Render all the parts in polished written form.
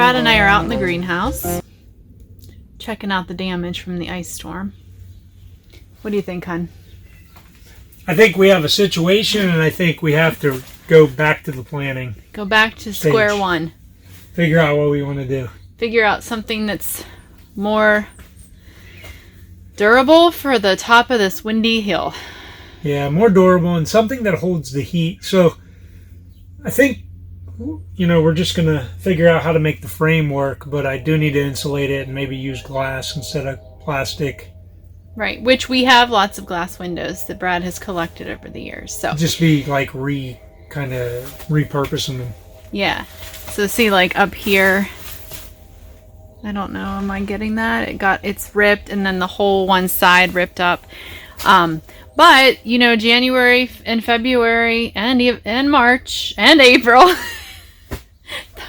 Brad and I are out in the greenhouse checking out the damage from the ice storm. What do you think, hon? I think we have a situation, and I think we have to go back to the planning. Go back to square one. Figure out what we want to do. Figure out something that's more durable for the top of this windy hill. Yeah, more durable and something that holds the heat. So I think, we're just going to figure out how to make the frame work, but I do need to insulate it and maybe use glass instead of plastic. Right, which we have lots of glass windows that Brad has collected over the years. So just be like kind of repurposing them. Yeah. So see, like up here, I don't know, am I getting that? It's ripped, and then the whole one side ripped up. But January and February and March and April,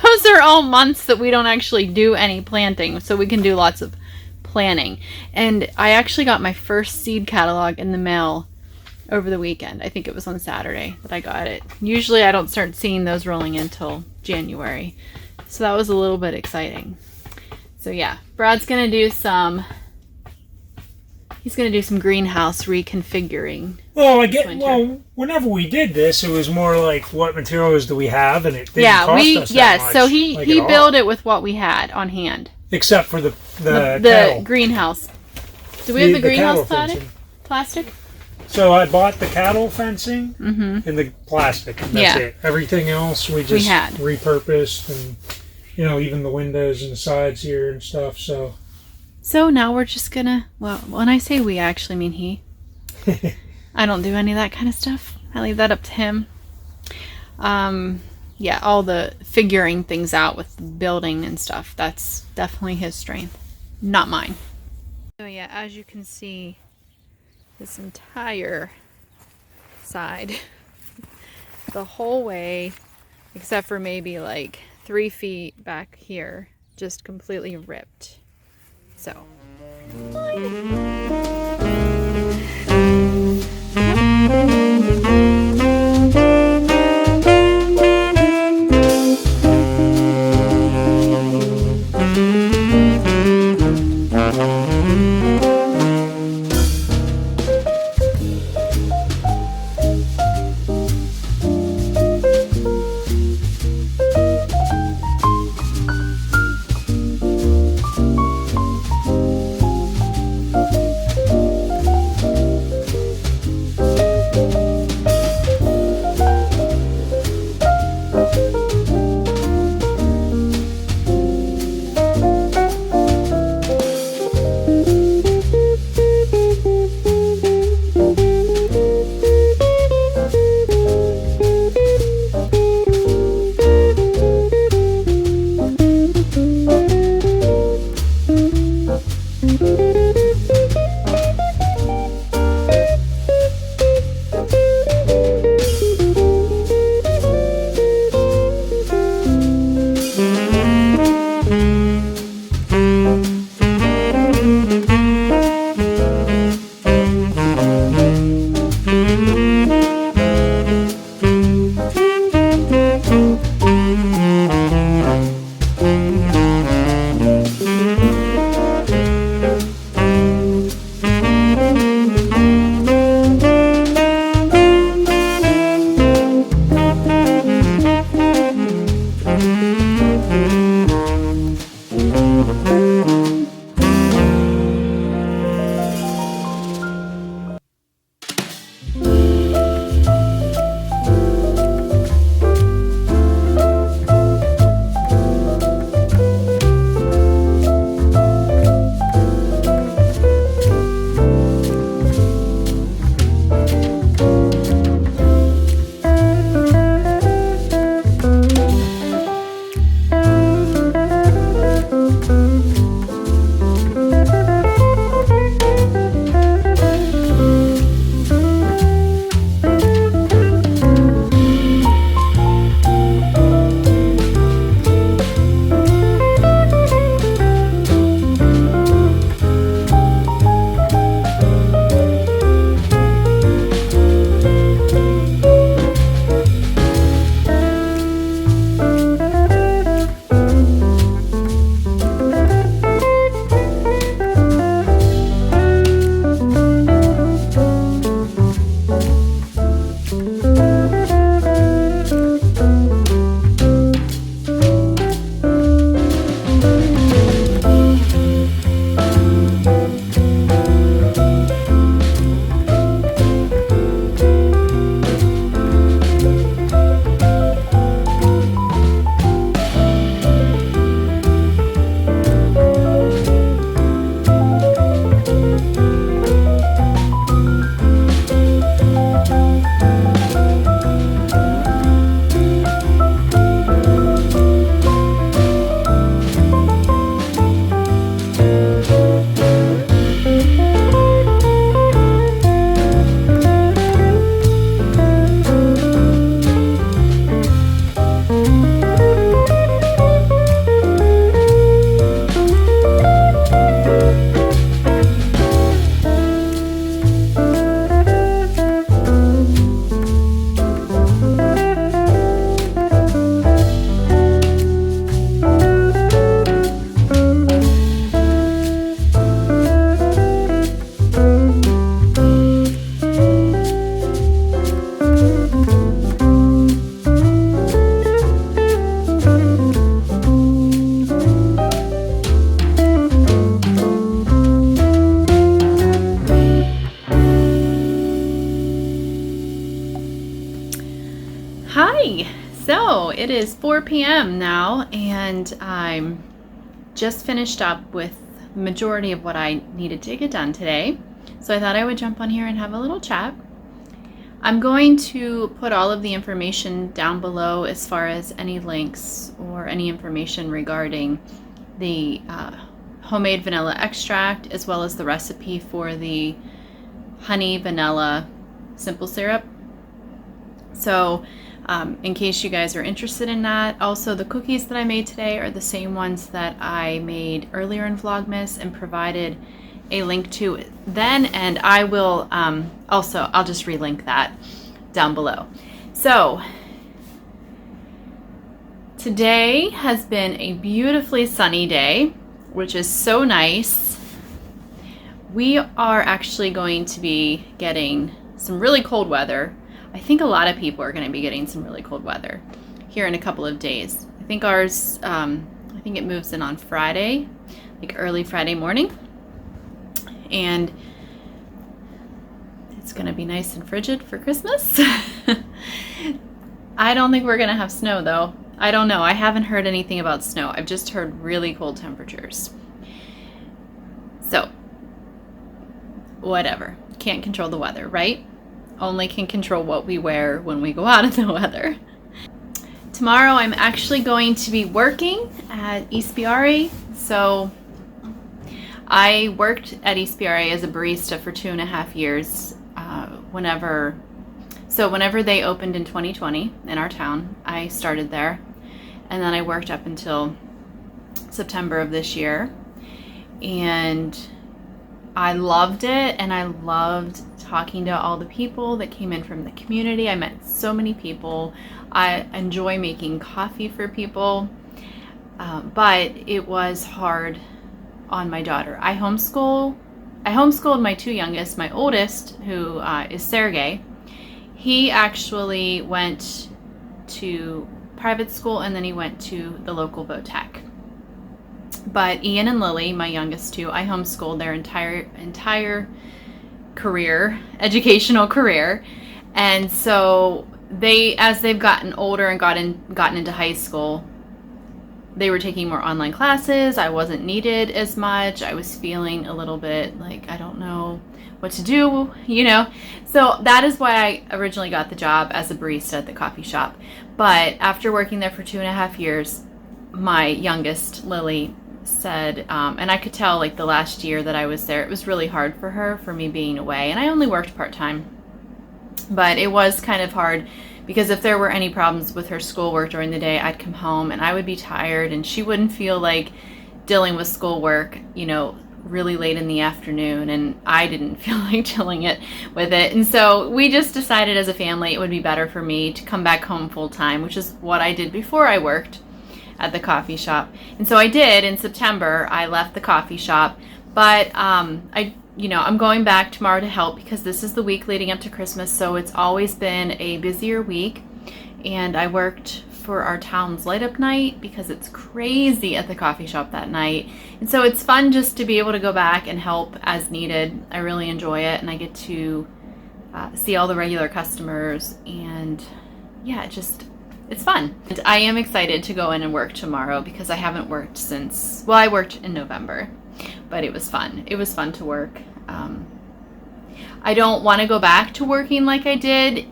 those are all months that we don't actually do any planting, so we can do lots of planning. And I actually got my first seed catalog in the mail over the weekend. I think it was on Saturday that I got it. Usually I don't start seeing those rolling until January. So that was a little bit exciting. So yeah, Brad's going to do some greenhouse reconfiguring. Well, whenever we did this, it was more like what materials do we have, and it didn't cost us that much. So he built it with what we had on hand. Except for the cattle. Greenhouse. Do we have the greenhouse plastic? So I bought the cattle fencing and the plastic. And that's it. Everything else we just repurposed, and even the windows and the sides here and stuff. So now we're just gonna. Well, when I say we, I actually mean he. I don't do any of that kind of stuff. I leave that up to him. Yeah, all the figuring things out with building and stuff, that's definitely his strength, not mine. So yeah, as you can see, this entire side, the whole way, except for maybe like 3 feet back here, just completely ripped. So. So it is 4 p.m. now, and I'm just finished up with the majority of what I needed to get done today. So I thought I would jump on here and have a little chat. I'm going to put all of the information down below as far as any links or any information regarding the homemade vanilla extract, as well as the recipe for the honey vanilla simple syrup. So in case you guys are interested in that. Also, the cookies that I made today are the same ones that I made earlier in Vlogmas and provided a link to then, and I will I'll just relink that down below. So today has been a beautifully sunny day, which is so nice. We are actually going to be getting some really cold weather. I think a lot of people are going to be getting some really cold weather here in a couple of days. I think ours, I think it moves in on Friday, like early Friday morning. And it's going to be nice and frigid for Christmas. I don't think we're going to have snow though. I don't know. I haven't heard anything about snow. I've just heard really cold temperatures. So, whatever. Can't control the weather, right? Only can control what we wear when we go out in the weather. Tomorrow I'm actually going to be working at Ispiare. So I worked at Ispiare as a barista for 2.5 years. Whenever they opened in 2020 in our town, I started there. And then I worked up until September of this year. And I loved it, and I loved talking to all the people that came in from the community. I met so many people. I enjoy making coffee for people, but it was hard on my daughter. I homeschooled my two youngest. My oldest, who is Sergey, he actually went to private school, and then he went to the local Vo-Tech. But Ian and Lily, my youngest two, I homeschooled their entire career, educational career. And so as they've gotten older and gotten into high school, they were taking more online classes. I wasn't needed as much. I was feeling a little bit like I don't know what to do, you know. So that is why I originally got the job as a barista at the coffee shop. But after working there for 2.5 years, my youngest, Lily, said, and I could tell like the last year that I was there, it was really hard for her, for me being away. And I only worked part-time, but it was kind of hard because if there were any problems with her schoolwork during the day, I'd come home and I would be tired, and she wouldn't feel like dealing with schoolwork, you know, really late in the afternoon, and I didn't feel like dealing with it. And so we just decided as a family it would be better for me to come back home full-time, which is what I did before I worked at the coffee shop. And so I did. In September I left the coffee shop, but I'm going back tomorrow to help because this is the week leading up to Christmas, so it's always been a busier week. And I worked for our town's light up night because it's crazy at the coffee shop that night. And so it's fun just to be able to go back and help as needed. I really enjoy it, and I get to see all the regular customers, and yeah, it's fun. And I am excited to go in and work tomorrow because I haven't worked since, well, I worked in November, but it was fun. It was fun to work. I don't want to go back to working like I did.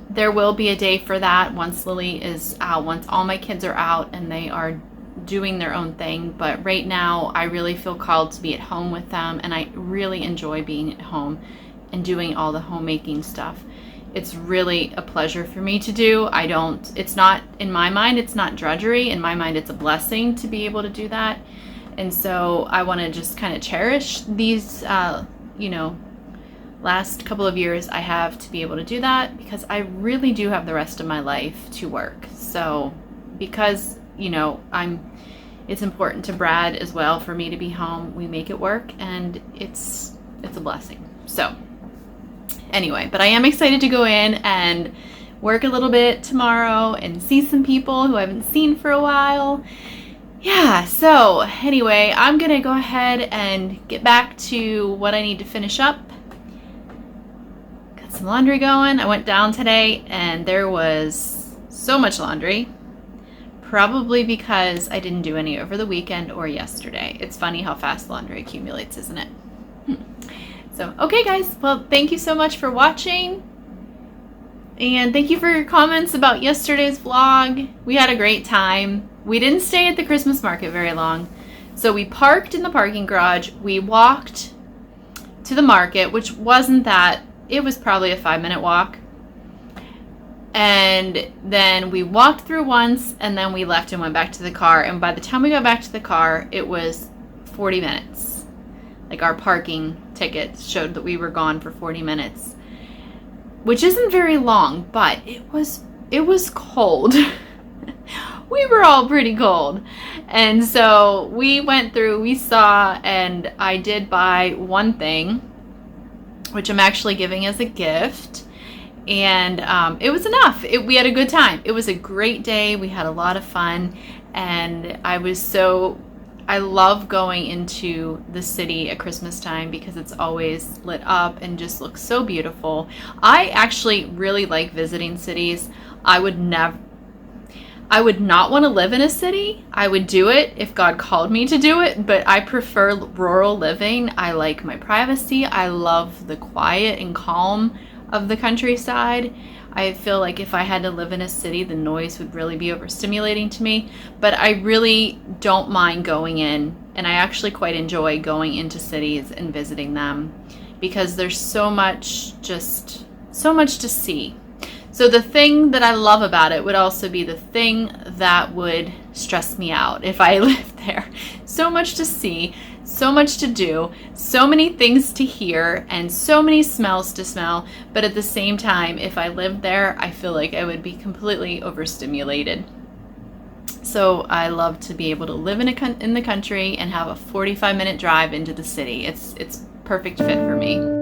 There will be a day for that once Lily is out, once all my kids are out and they are doing their own thing. But right now I really feel called to be at home with them, and I really enjoy being at home and doing all the homemaking stuff. It's really a pleasure for me to do. It's not, in my mind, it's not drudgery. In my mind, it's a blessing to be able to do that. And so I want to just kind of cherish these, last couple of years I have to be able to do that, because I really do have the rest of my life to work. So because, it's important to Brad as well for me to be home. We make it work, and it's a blessing. So anyway, but I am excited to go in and work a little bit tomorrow and see some people who I haven't seen for a while. Yeah, so anyway, I'm going to go ahead and get back to what I need to finish up. Got some laundry going. I went down today and there was so much laundry. Probably because I didn't do any over the weekend or yesterday. It's funny how fast laundry accumulates, isn't it? So, okay guys, well, thank you so much for watching. And thank you for your comments about yesterday's vlog. We had a great time. We didn't stay at the Christmas market very long. So we parked in the parking garage. We walked to the market, which wasn't that, it was probably a 5-minute walk. And then we walked through once, and then we left and went back to the car. And by the time we got back to the car, it was 40 minutes. Like, our parking ticket showed that we were gone for 40 minutes, which isn't very long, but it was cold. We were all pretty cold. And so we went through, we saw, and I did buy one thing, which I'm actually giving as a gift. And it was enough. We had a good time. It was a great day. We had a lot of fun. And I love going into the city at Christmas time because it's always lit up and just looks so beautiful. I actually really like visiting cities. I would not want to live in a city. I would do it if God called me to do it, but I prefer rural living. I like my privacy. I love the quiet and calm of the countryside. I feel like if I had to live in a city, the noise would really be overstimulating to me. But I really don't mind going in, and I actually quite enjoy going into cities and visiting them because there's so much to see. So the thing that I love about it would also be the thing that would stress me out if I lived there. So much to see, so much to do, so many things to hear, and so many smells to smell. But at the same time, if I lived there, I feel like I would be completely overstimulated. So I love to be able to live in the country and have a 45-minute drive into the city. It's perfect fit for me.